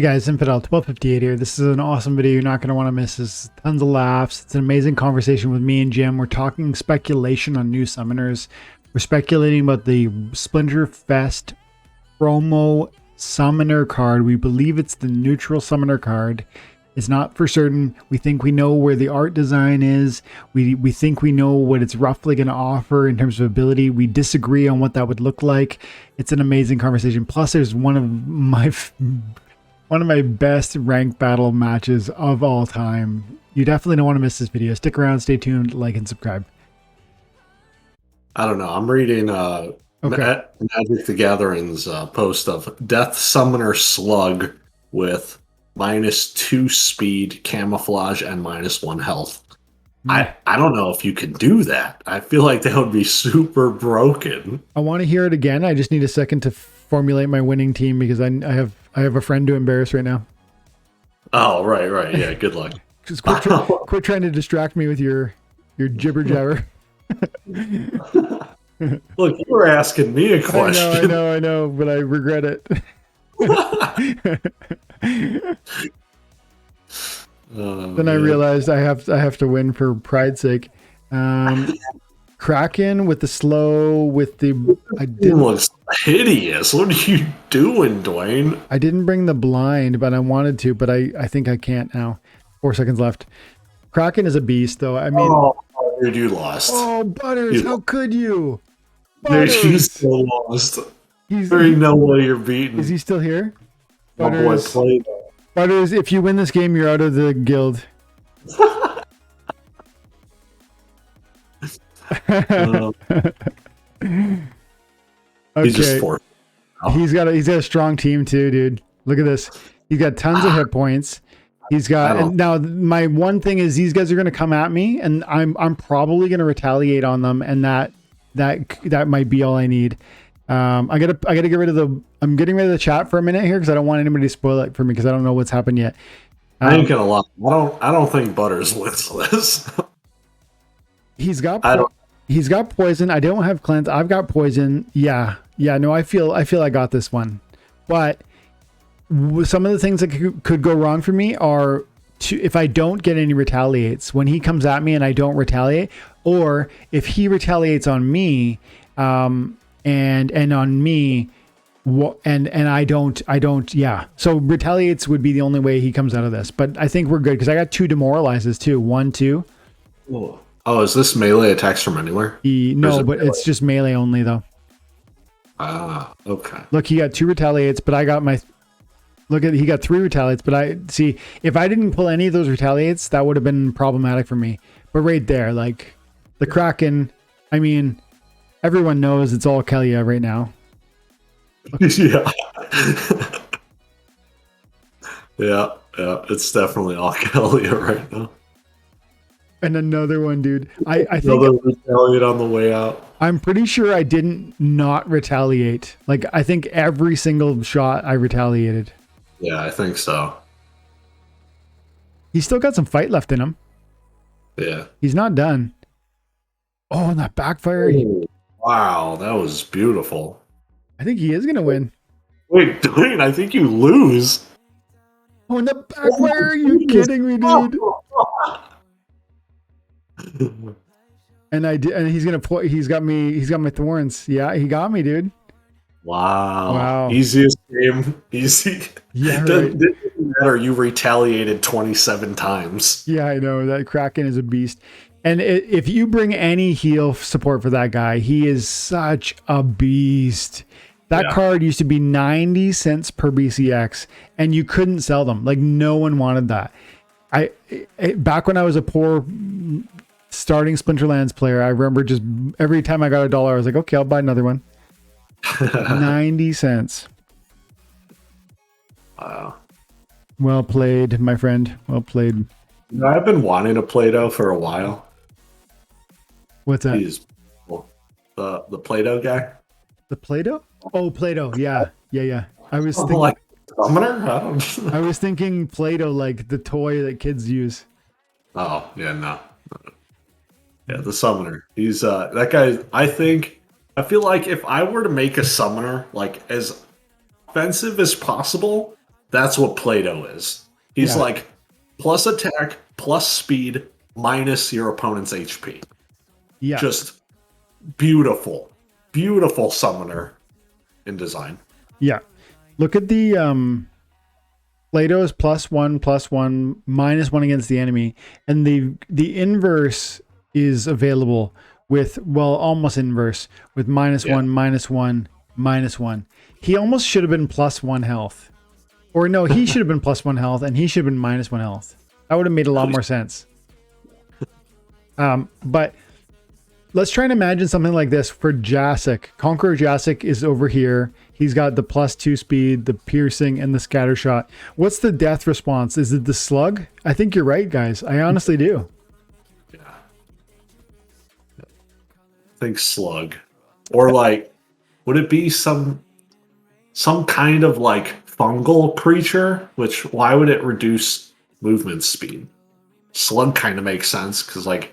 Hey guys, Infidel 1258 here. This is an awesome video you're not going to want to miss. There's tons of laughs. It's an amazing conversation with me and Jim. We're talking speculation on new summoners. We're speculating about the Splinterfest promo summoner card. We believe it's the neutral summoner card. It's not for certain. We think we know where the art design is. We think we know what it's roughly going to offer in terms of ability. We disagree on what that would look like. It's an amazing conversation. Plus, there's one of my best rank battle matches of all time. You definitely don't want to miss this video. Stick around, stay tuned, like, and subscribe. I don't know. I'm reading Okay. Magic the Gathering's post of Death Summoner Slug with -2 speed, camouflage, and -1 health. I don't know if you can do that. I feel like that would be super broken. I want to hear it again. I just need a second to formulate my winning team because I have a friend to embarrass right now. Oh, right. Yeah, good luck. Just quit trying to distract me with your jibber jabber. Look, you were asking me a question. I know, but I regret it. Then I realized I have to win for pride's sake. Kraken with the slow with the It looks hideous. What are you doing, Dwayne? I didn't bring the blind, but I wanted to, but I think I can't now. 4 seconds left. Kraken is a beast, though. I mean, dude, you lost. Oh, Butters, how could you? Dude, you still lost. There ain't no way you're beaten. Is he still here? Butters, Butters, if you win this game, you're out of the guild. Okay. He's got a strong team too, dude. Look at this. He's got tons of hit points. He's got, and now my one thing is these guys are going to come at me, and I'm probably going to retaliate on them, and that might be all I need. I gotta get rid of I'm getting rid of the chat for a minute here because I don't want anybody to spoil it for me because I don't know what's happened yet. I ain't gonna lie. I don't think Butters wins this. He's got poison. I don't have cleanse. I've got poison. Yeah. No, I feel I got this one, but some of the things that could go wrong for me are if I don't get any retaliates when he comes at me and I don't retaliate, or if he retaliates on me, and on me, and I don't. Yeah. So retaliates would be the only way he comes out of this, but I think we're good because I got 2 demoralizes too. 1, 2. Oh, is this melee attacks from anywhere? No, but it's just melee only though. Ah, okay. Look, he got 2 retaliates, but I got my. He got 3 retaliates, but I see if I didn't pull any of those retaliates, that would have been problematic for me. But right there, like the Kraken, I mean, everyone knows it's all Kelia right now. Yeah. yeah, it's definitely all Kelia right now. And another one, dude. I think another retaliate on the way out. I'm pretty sure I didn't not retaliate. Like I think every single shot I retaliated. Yeah, I think so. He's still got some fight left in him. Yeah. He's not done. Oh, and that backfire. Wow, that was beautiful. I think he is going to win. Wait, Dwayne, I think you lose. Oh, and the backfire. Are you kidding me, dude? And I did, and he's got my thorns. Yeah, he got me, dude. Wow. Easiest game. Easy. Yeah, right. Didn't matter. You retaliated 27 times. Yeah, I know. That Kraken is a beast. And if you bring any heal support for that guy, he is such a beast. That card used to be 90 cents per BCX, and you couldn't sell them. Like, no one wanted that. Back when I was a poor starting Splinterlands player, I remember just every time I got $1, I was like, okay, I'll buy another one. 90 cents. Wow. Well played, my friend. Well played. You know, I've been wanting a Play-Doh for a while. What's that? He's the Play-Doh guy. The Play-Doh? Oh, Play-Doh. Yeah. I was thinking like summoner. I was thinking Play-Doh, like the toy that kids use. Oh yeah, no. Yeah, the summoner. He's that guy. I feel like if I were to make a summoner like as offensive as possible, That's what Plato is. He's Yeah. like plus attack, plus speed, minus your opponent's HP. Yeah. Just beautiful, beautiful summoner in design. Yeah. Look at the Plato's +1, +1, -1 against the enemy, and the inverse is available with, well, almost inverse with -1, -1, -1. He almost should have been +1 health, or no, he should have been +1 health, and he should have been -1 health. That would have made a lot more sense. But let's try and imagine something like this for Jacek. Conqueror Jacek is over here. He's got the +2 speed, the piercing, and the scatter shot. What's the death response? Is it the slug? I think you're right, guys. I honestly do. Yeah. I think slug. Or like, would it be some kind of like fungal creature? Which, why would it reduce movement speed? Slug kind of makes sense because like,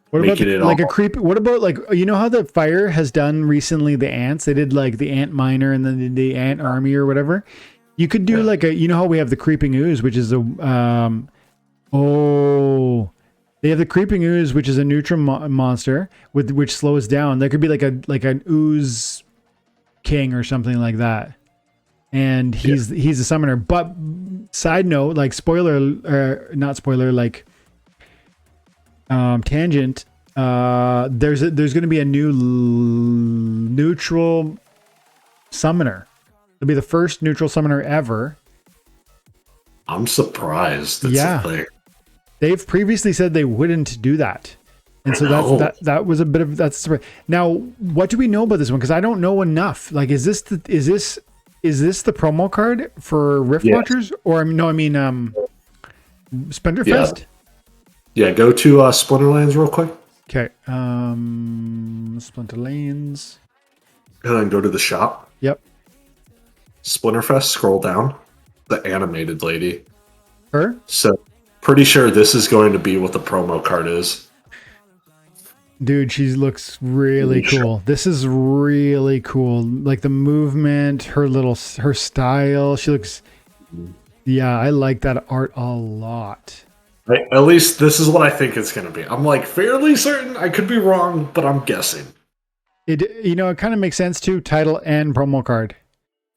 what about like a creep? What about like, you know how the fire has done recently the ants? They did like the ant miner and then the ant army or whatever. You could do like a, you know how we have the creeping ooze, which is a they have the creeping ooze, which is a neutral monster with which slows down. There could be like an ooze king or something like that, and he's a summoner. But side note, like not spoiler, like. Tangent. There's going to be a new neutral summoner. It'll be the first neutral summoner ever. I'm surprised. They've previously said they wouldn't do that, and so that was a bit of that's. Now, what do we know about this one? Because I don't know enough. Like, is this the promo card for Rift Watchers, or no? I mean, Splinterfest. Yeah, go to Splinterlands real quick. Okay. Splinterlands. And then go to the shop. Yep. Splinterfest, scroll down. The animated lady. Her? So, pretty sure this is going to be what the promo card is. Dude, she looks really cool. This is really cool. Like the movement, her style. She looks... Yeah, I like that art a lot. At least this is what I think it's going to be. I'm like fairly certain. I could be wrong, but I'm guessing. It kind of makes sense too. Title and promo card.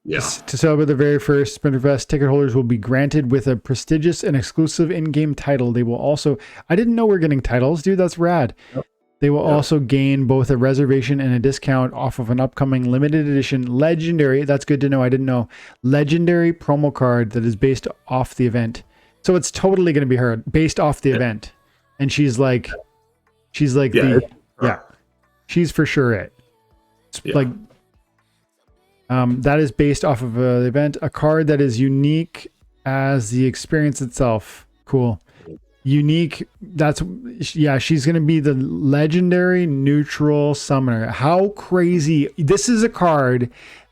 Yeah. To celebrate the very first Splinterfest, ticket holders will be granted with a prestigious and exclusive in-game title. They will also... I didn't know we're getting titles, dude. That's rad. Yep. They will also gain both a reservation and a discount off of an upcoming limited edition legendary... That's good to know. I didn't know. Legendary promo card that is based off the event. So it's totally going to be her based off the event. And she's like she's for sure it. It's like, that is based off of the event, a card that is unique as the experience itself. Cool. Unique. She's going to be the legendary neutral summoner. How crazy. This is a card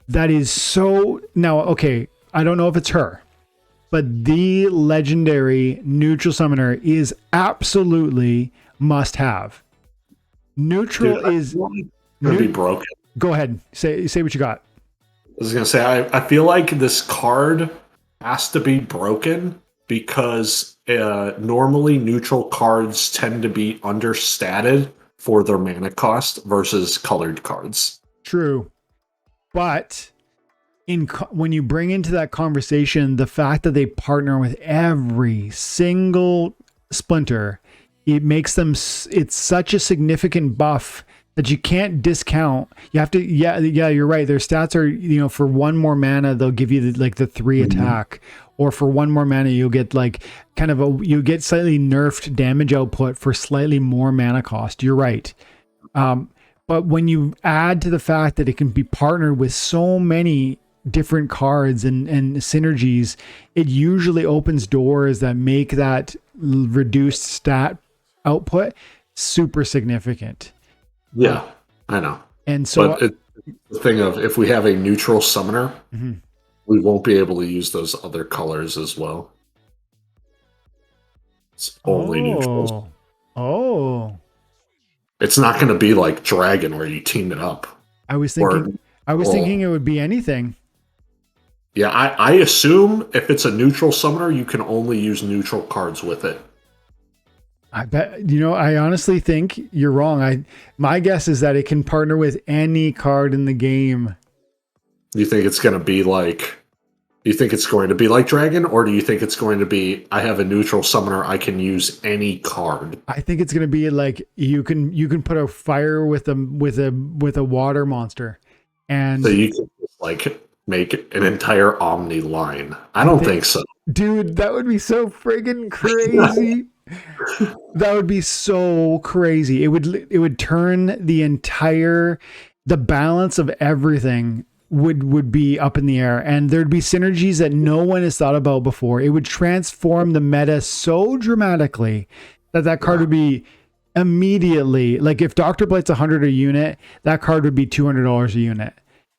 that is so now, okay. I don't know if it's her. But the legendary neutral summoner is absolutely must have. Neutral is going to be broken. Go ahead. Say what you got. I was going to say, I feel like this card has to be broken because normally neutral cards tend to be understated for their mana cost versus colored cards. True. But... when you bring into that conversation the fact that they partner with every single Splinter, it makes them, it's such a significant buff that you can't discount. You have to, you're right. Their stats are, for one more mana, they'll give you the 3 attack, or for one more mana, you'll get like you get slightly nerfed damage output for slightly more mana cost. You're right. But when you add to the fact that it can be partnered with so many different cards and synergies, it usually opens doors that make that reduced stat output super significant. Yeah, I know. And so but the thing of, if we have a neutral summoner, we won't be able to use those other colors as well. It's only neutral. It's not going to be like Dragon where you team it up. I was thinking it would be anything. Yeah, I assume if it's a neutral summoner, you can only use neutral cards with it. I bet, I honestly think you're wrong. My guess is that it can partner with any card in the game. Do you think it's going to be like? Do you think it's going to be like Dragon, or do you think it's going to be? I have a neutral summoner. I can use any card. I think it's going to be like you can put a fire with a water monster, and so you can like make an entire Omni line. I don't think so, dude. That would be so friggin' crazy. That would be so crazy. It would turn the balance of everything would be up in the air, and there'd be synergies that no one has thought about before. It would transform the meta so dramatically that card would be immediately, like if Dr. Blight's 100 a unit, that card would be $200 a unit,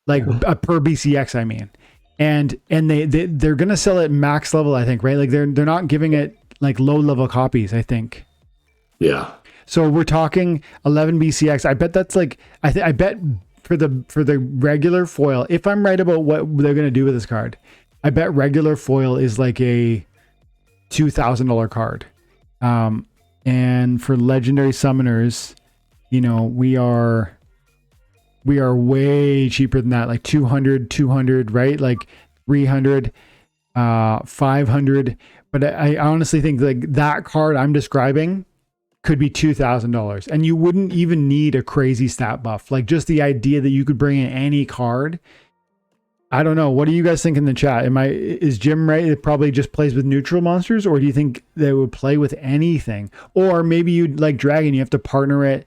like per BCX, I mean. And they're gonna sell it max level, I think, right? Like they're not giving it like low level copies, I think. Yeah. So we're talking 11 BCX. I bet that's like I bet for the regular foil, if I'm right about what they're gonna do with this card, I bet regular foil is like a $2,000 card. And for legendary summoners, we are way cheaper than that, like 200, right? Like 300, 500. But I honestly think like that card I'm describing could be $2,000, and you wouldn't even need a crazy stat buff. Like just the idea that you could bring in any card. I don't know. What do you guys think in the chat? Is Jim right? It probably just plays with neutral monsters, or do you think they would play with anything? Or maybe you'd like Dragon, you have to partner it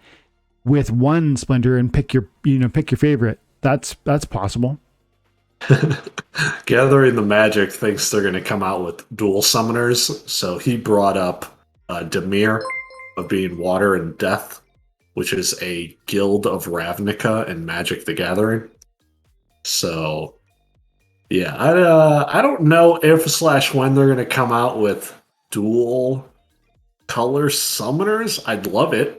with one Splinter and pick your favorite. That's possible. Gathering the Magic thinks they're going to come out with dual summoners, so he brought up Dimir of being Water and Death, which is a guild of Ravnica and Magic the Gathering. So, yeah, I don't know if / when they're going to come out with dual color summoners. I'd love it.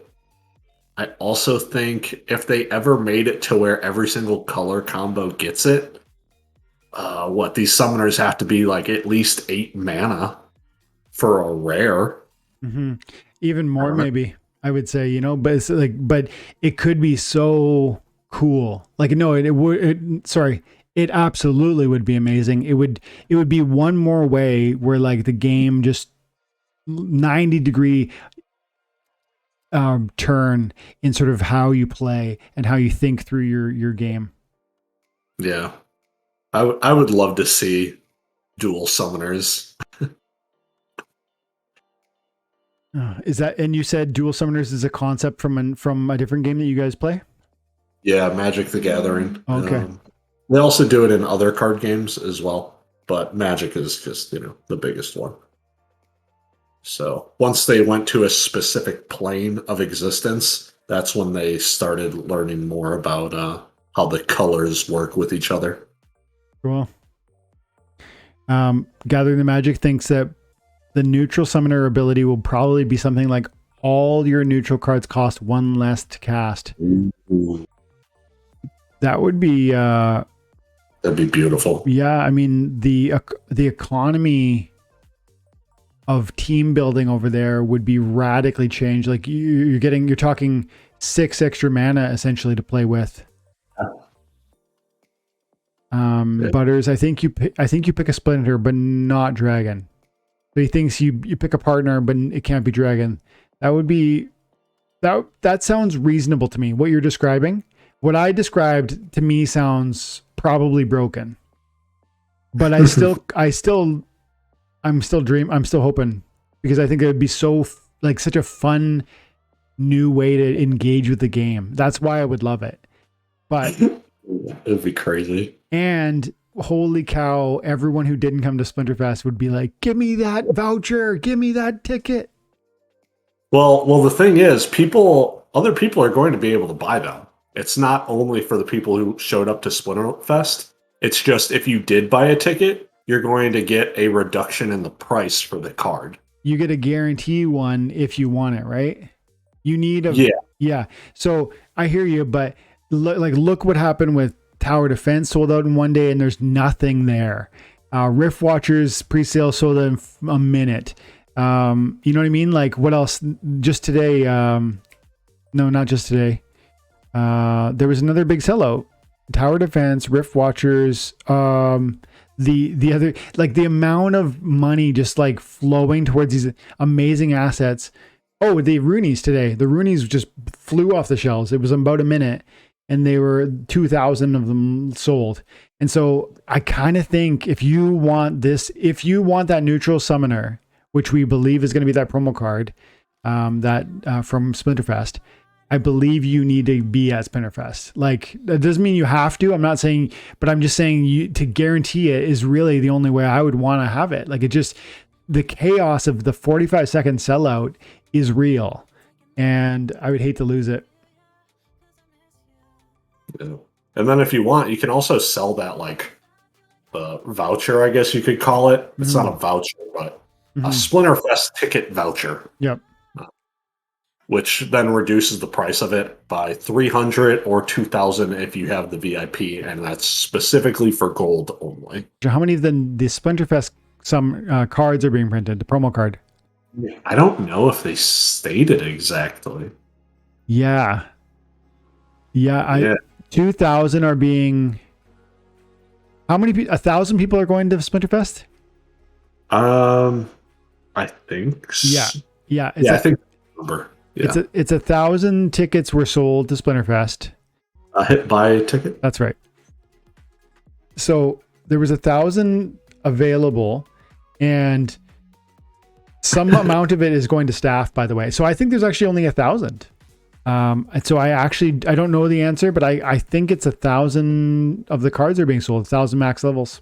I also think if they ever made it to where every single color combo gets it, these summoners have to be like at least 8 mana for a rare. Mm-hmm. Even more, maybe I would say, but it's like, but it could be so cool. Like, no, it absolutely would be amazing. It would be one more way where like the game just 90-degree turn in sort of how you play and how you think through your game. Yeah. I would love to see dual summoners. Is that, and you said dual summoners is a concept from a different game that you guys play? Yeah, Magic the Gathering. Okay. They also do it in other card games as well, but Magic is just, the biggest one. So once they went to a specific plane of existence, that's when they started learning more about how the colors work with each other. Cool. Gathering the Magic thinks that the neutral summoner ability will probably be something like all your neutral cards cost 1 less to cast. Ooh. That would be that'd be beautiful. Yeah, I mean the economy of team building over there would be radically changed. Like you're talking 6 extra mana essentially to play with. Butters, I think you pick a Splinter, but not Dragon. So he thinks you pick a partner, but it can't be Dragon. That would be that sounds reasonable to me. What you're describing, what I described to me sounds probably broken. But I'm still hoping, because I think it would be so like such a fun new way to engage with the game. That's why I would love it. But it would be crazy. And holy cow, everyone who didn't come to Splinterfest would be like, give me that voucher, give me that ticket. Well, the thing is, other people are going to be able to buy them. It's not only for the people who showed up to Splinterfest. It's just if you did buy a ticket, you're going to get a reduction in the price for the card. You get a guarantee one if you want it, right? You need yeah. So I hear you, but look what happened with Tower Defense sold out in one day, and there's nothing there. Rift Watchers pre-sale sold out in a minute. You know what I mean? Like, what else? Just today, no, not just today. There was another big sellout. Tower Defense, Rift Watchers, the other, like, the amount of money just like flowing towards these amazing assets. Oh, the Roonies today. The Roonies just flew off the shelves. It was about a minute, and they were 2,000 of them sold. And so I kind of think if you want that neutral summoner, which we believe is going to be that promo card that from Splinterfest, I believe you need to be at Splinterfest. Like, that doesn't mean you have to. I'm not saying, but I'm just saying to guarantee it is really the only way I would want to have it. Like, it just, the chaos of the 45-second sellout is real, and I would hate to lose it. Yeah. And then if you want, you can also sell that, like, voucher, I guess you could call it. It's not a voucher, but a Splinterfest ticket voucher. Yep. Which then reduces the price of it by 300 or 2,000 if you have the VIP, and that's specifically for gold only. How many of the Splinterfest cards are being printed? The promo card. I don't know if they stated exactly. Yeah. 2,000 are being. How many? 1,000 people are going to Splinterfest? I think. Yeah. I think number. Yeah. It's 1,000 tickets were sold to Splinterfest. A hit buy ticket. That's right. So there was 1,000 available, and some amount of it is going to staff, by the way. So I think there's actually only 1,000. And so I don't know the answer, but I think it's 1,000 of the cards are being sold, 1,000 max levels.